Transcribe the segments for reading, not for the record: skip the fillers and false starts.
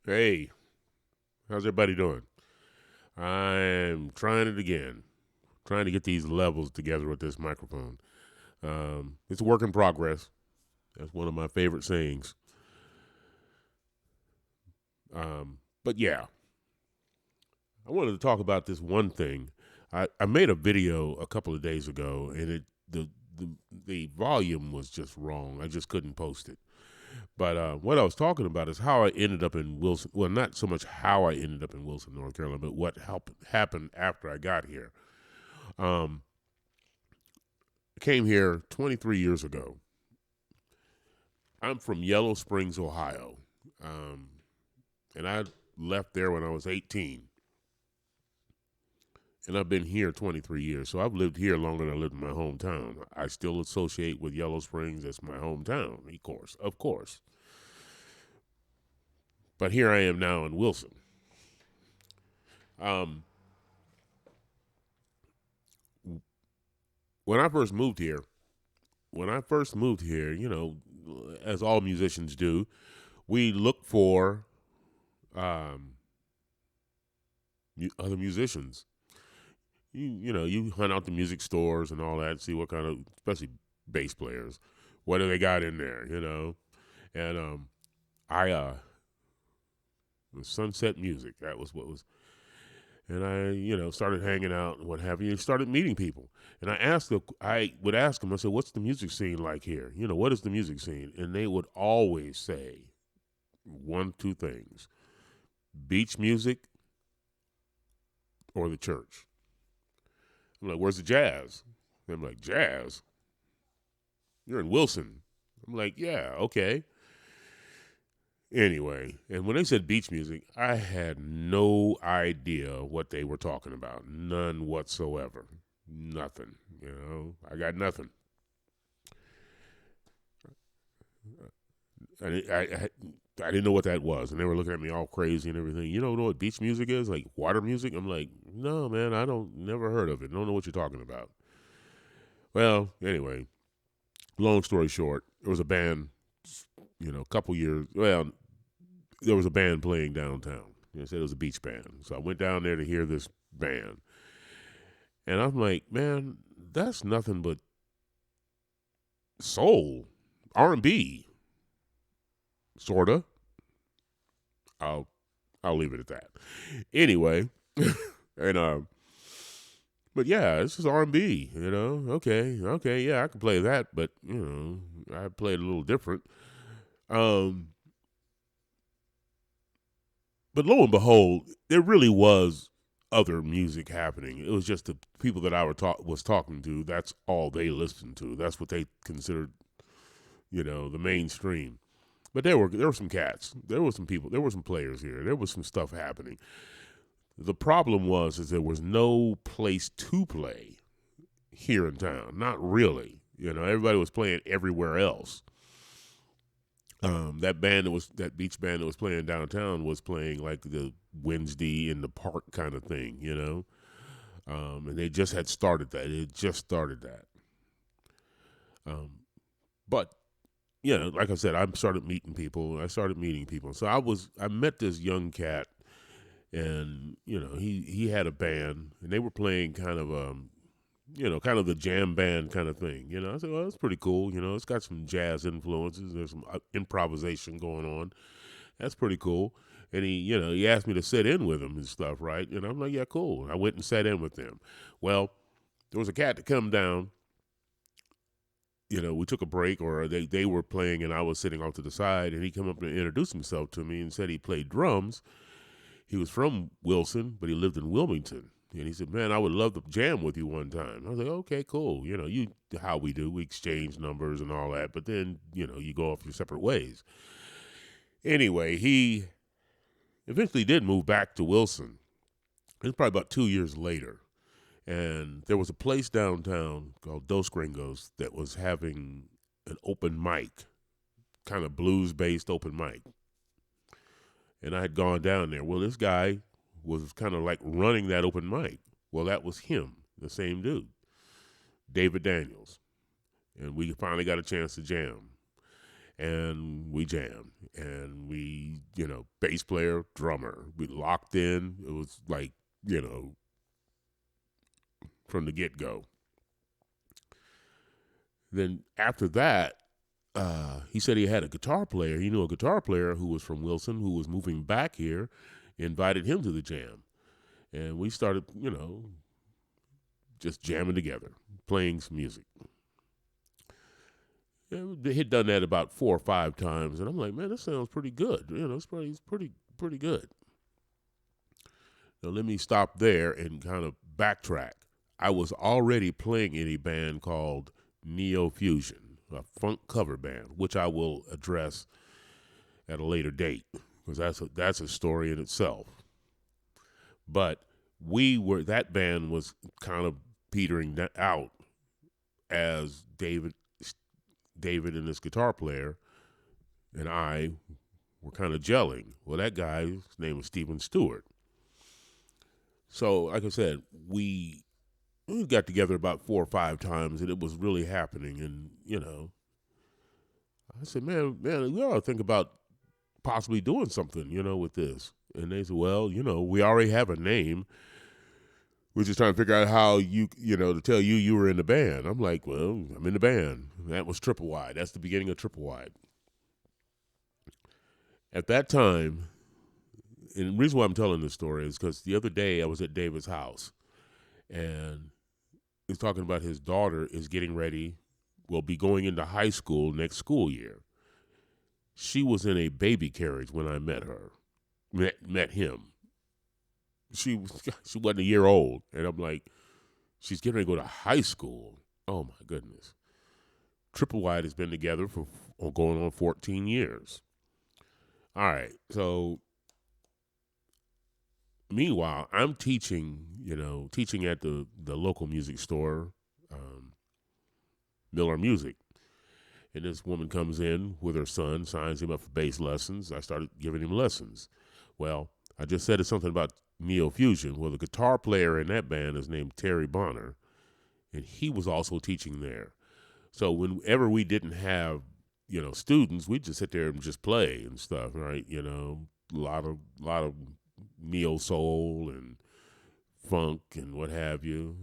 Hey, how's everybody doing? I'm trying it again. Trying to get these levels together with this microphone. It's a work in progress. That's one of my favorite sayings. But yeah, I wanted to talk about this one thing. I made a video a couple of days ago, and the the volume was just wrong. I just couldn't post it. But what I was talking about is how I ended up in Wilson. Well, not so much how I ended up in Wilson, North Carolina, but what happened after I got here. Um, I came here 23 years ago. I'm from Yellow Springs, Ohio, um, and I left there when I was 18. And I've been here 23 years, so I've lived here longer than I lived in my hometown. I still associate with Yellow Springs as my hometown, of course. But here I am now in Wilson. Um, when I first moved here, as all musicians do, we look for um, other musicians. You hunt out the music stores and all that, see what kind of, especially bass players, what do they got in there, And I was Sunset Music. That was what was, and I started hanging out and what have you. And started meeting people, and I would ask them. I said, "What's the music scene like here? What is the music scene?" And they would always say one, two things: beach music or the church. I'm like, "Where's the jazz?" And I'm like, "Jazz? You're in Wilson." I'm like, "Yeah, okay." Anyway, and when they said beach music, I had no idea what they were talking about. None whatsoever. Nothing. I got nothing. I didn't know what that was, and they were looking at me all crazy and everything. You don't know what beach music is? Like water music? I'm like, no, man, I don't. Never heard of it. Don't know what you're talking about. Well, anyway, long story short, there was a band. A couple years. Well, there was a band playing downtown. They said it was a beach band, so I went down there to hear this band, and I'm like, man, that's nothing but soul, R&B, sorta. I'll I'll leave it at that. Anyway, and but yeah, this is R&B. Okay, yeah, I can play that, but I played a little different. Um, but lo and behold, there really was other music happening. It was just the people that I was talking to. That's all they listened to. That's what they considered, the mainstream. But there were some cats. There were some people. There were some players here. There was some stuff happening. The problem is there was no place to play here in town. Not really. Everybody was playing everywhere else. That beach band that was playing downtown was playing like the Wednesday in the park kind of thing. And they just had started that. It just started that. But like I said, I started meeting people. I started meeting people. So I met this young cat, and he had a band, and they were playing kind of the jam band kind of thing. I said, well, that's pretty cool. It's got some jazz influences. There's some improvisation going on. That's pretty cool. And he asked me to sit in with him and stuff, right? And I'm like, yeah, cool. I went and sat in with them. Well, there was a cat that come down. We took a break, or they were playing, and I was sitting off to the side, and he came up and introduced himself to me and said he played drums. He was from Wilson, but he lived in Wilmington. And he said, man, I would love to jam with you one time. I was like, okay, cool. How we do, we exchange numbers and all that, but then, you go off your separate ways. Anyway, he eventually did move back to Wilson. It was probably about 2 years later. And there was a place downtown called Dos Gringos that was having an open mic, kind of blues based open mic. And I had gone down there. Well, this guy was kind of like running that open mic. Well, that was him, the same dude, David Daniels. And we finally got a chance to jam. And we jammed. And we bass player, drummer. We locked in. It was like, from the get-go. Then after that, he said he had a guitar player. He knew a guitar player who was from Wilson who was moving back here, invited him to the jam. And we started, just jamming together, playing some music. And he had done that about 4 or 5 times, and I'm like, man, this sounds pretty good. It's pretty good. Now let me stop there and kind of backtrack. I was already playing in a band called Neo Fusion, a funk cover band, which I will address at a later date because that's a story in itself. But that band was kind of petering out as David and his guitar player and I were kind of gelling. Well, that guy's name was Stephen Stewart. So, like I said, we got together about 4 or 5 times, and it was really happening. And, I said, man, we ought to think about possibly doing something, with this. And they said, well, we already have a name. We're just trying to figure out how to tell you were in the band. I'm like, well, I'm in the band. That was TripleWide. That's the beginning of TripleWide. At that time, and the reason why I'm telling this story is because the other day I was at David's house, and he's talking about his daughter is getting ready, will be going into high school next school year. She was in a baby carriage when I met him. She wasn't a year old, and I'm like, she's getting ready to go to high school. Oh my goodness. TripleWide has been together for going on 14 years. All right, so meanwhile, I'm teaching at the local music store, Miller Music. And this woman comes in with her son, signs him up for bass lessons. I started giving him lessons. Well, I just said something about Neo Fusion. Well, the guitar player in that band is named Terry Bonner, and he was also teaching there. So whenever we didn't have, students, we'd just sit there and just play and stuff, right? A lot of neo soul and funk and what have you.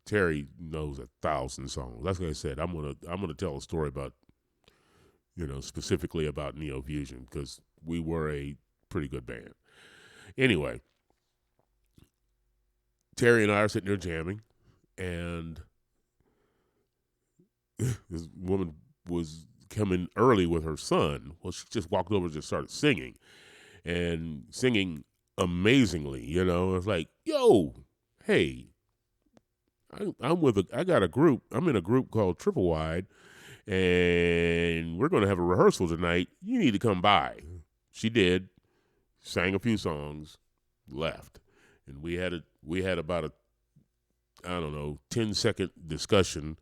Terry knows 1,000 songs. That's what I said. I'm gonna tell a story about, specifically about Neo Fusion because we were a pretty good band. Anyway, Terry and I are sitting there jamming, and this woman was coming early with her son. Well, she just walked over and just started singing, and singing amazingly. It's like, yo, hey, I got a group. I'm in a group called TripleWide, and we're going to have a rehearsal tonight. You need to come by. She did, sang a few songs, left, and we had about a 10-second discussion,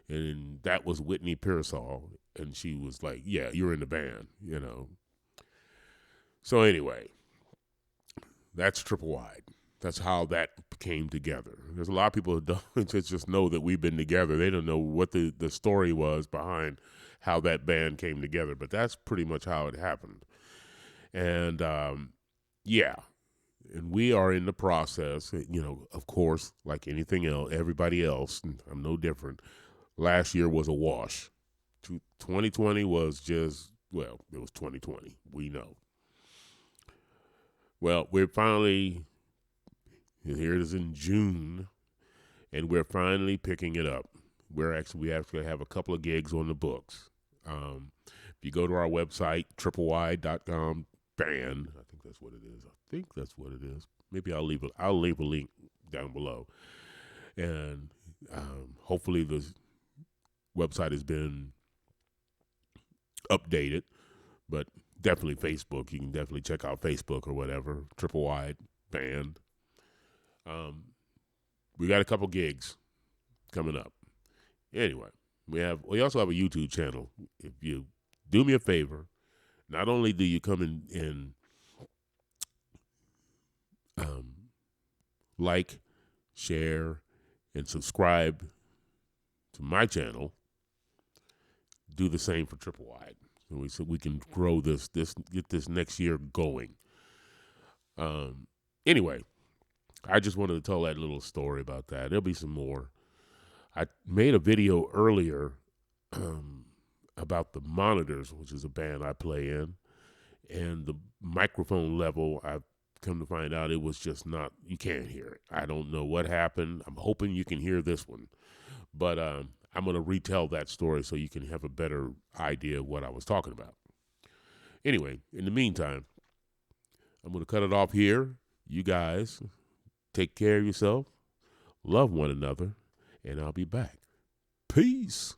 and that was Whitney Pearsall, and she was like, yeah, you're in the band, So anyway, that's TripleWide. That's how that came together. There's a lot of people who don't just know that we've been together. They don't know what the story was behind how that band came together, but that's pretty much how it happened. And, yeah, and we are in the process, of course, like anything else, everybody else, I'm no different. Last year was a wash. 2020 was just, well, it was 2020. We know. Well, we're finally, here it is in June, and we're finally picking it up. We actually have a couple of gigs on the books. If you go to our website, triplewide.com, band, I think that's what it is. Maybe I'll leave a link down below. And hopefully the website has been updated, but definitely Facebook. You can definitely check out Facebook or whatever, TripleWide band. We got a couple gigs coming up. Anyway, we also have a YouTube channel. If you do me a favor, not only do you come in like, share, and subscribe to my channel, do the same for TripleWide. And we said we can grow get this next year going. Anyway, I just wanted to tell that little story about that. There'll be some more. I made a video earlier about the Monitors, which is a band I play in, and the microphone level. I've come to find out it was just not. You can't hear it. I don't know what happened. I'm hoping you can hear this one, but I'm going to retell that story so you can have a better idea of what I was talking about. Anyway, in the meantime, I'm going to cut it off here. You guys take care of yourself, love one another, and I'll be back. Peace.